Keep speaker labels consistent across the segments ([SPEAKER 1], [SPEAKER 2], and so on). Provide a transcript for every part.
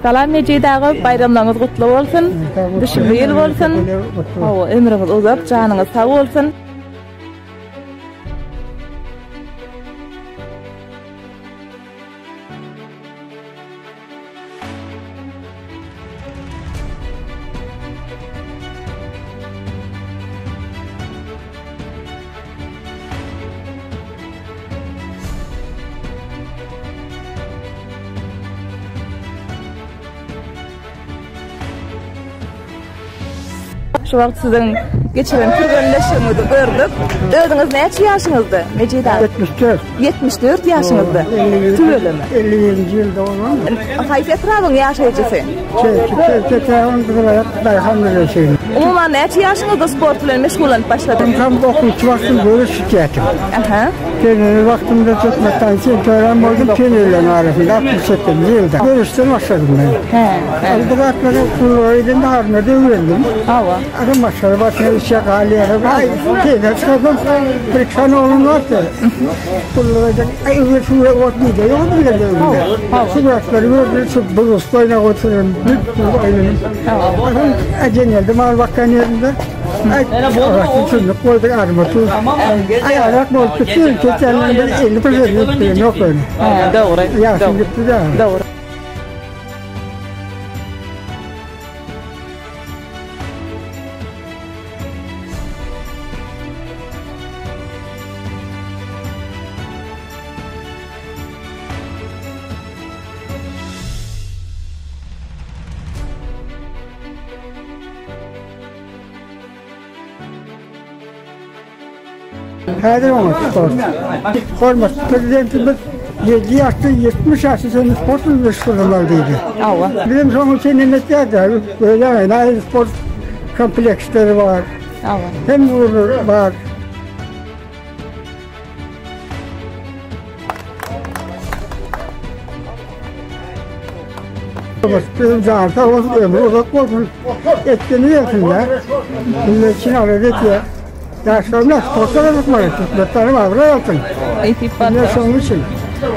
[SPEAKER 1] Salam Mejid ağa, bayramlarınız kutlu bolsun. Düşümlü ýyl bolsun. Hawa ömrüňiz uzap, janyňyz sag bolsun. Şu wagt sizin geçiren türgenleşiňizi gördük. Özüňiz näçe ýaşyňyzdy? Mejid ağa?
[SPEAKER 2] 74.
[SPEAKER 1] 74 ýaşyňyzdy. Tügelimi?
[SPEAKER 2] 50-nji ýylda bolan.
[SPEAKER 1] Haýsy etragyň ýaşaýjysy? Umuman näçe ýaşyňyzda sport bilen meşgulanyp başladyň?
[SPEAKER 2] Tam okuwçy wagtym böyle şikayetym.
[SPEAKER 1] Aha.
[SPEAKER 2] Kendi wagtymda çökmekden sen tören boldum kendilerine arasında 67-nji ýylda. Görüşden başladım ben.
[SPEAKER 1] He.
[SPEAKER 2] Aldıgatlara kulluğuyla harına döverdim.
[SPEAKER 1] Hawa.
[SPEAKER 2] Adam başarı başına işe galiyere. Ay, teyze çıkardım. Bir tane oğlum vardı. Kulluğuyla, ay, öyle şuraya otlaydı. Yok bile dövdü. Sıvratları böyle çok bozustayla oturuyorum. Bir aylıyım. Adam acen geldi. Mal bakkan yerinde. Ay, orası çöndük. Koyduk armatı. Ay, arak bol tutuyor. Keçerlerinde 50% yutturuyor. Yok öyle.
[SPEAKER 1] Doğru.
[SPEAKER 2] Yaşım gitti de.
[SPEAKER 1] Doğru.
[SPEAKER 2] Her zaman spor. Formas prezidentimiz 7 yaşta 70 yaşta senin sportun meşgulündeydi.
[SPEAKER 1] Hawa.
[SPEAKER 2] Bizim son senelerde böyle yani spor kompleksleri var.
[SPEAKER 1] Hawa.
[SPEAKER 2] Hem vurur var. Bizim zaten o ömrü uzak olsun. Etkeni yakınlar. Bunun için aradık ya. Yaşlarımda sportlara bakmayın. Hizmetlerim var. Buraya atın.
[SPEAKER 1] Aytip barda.
[SPEAKER 2] Ne son için?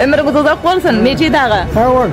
[SPEAKER 1] Ömrüňiz uzak bolsun Mejid ağa.
[SPEAKER 2] Sağ ol.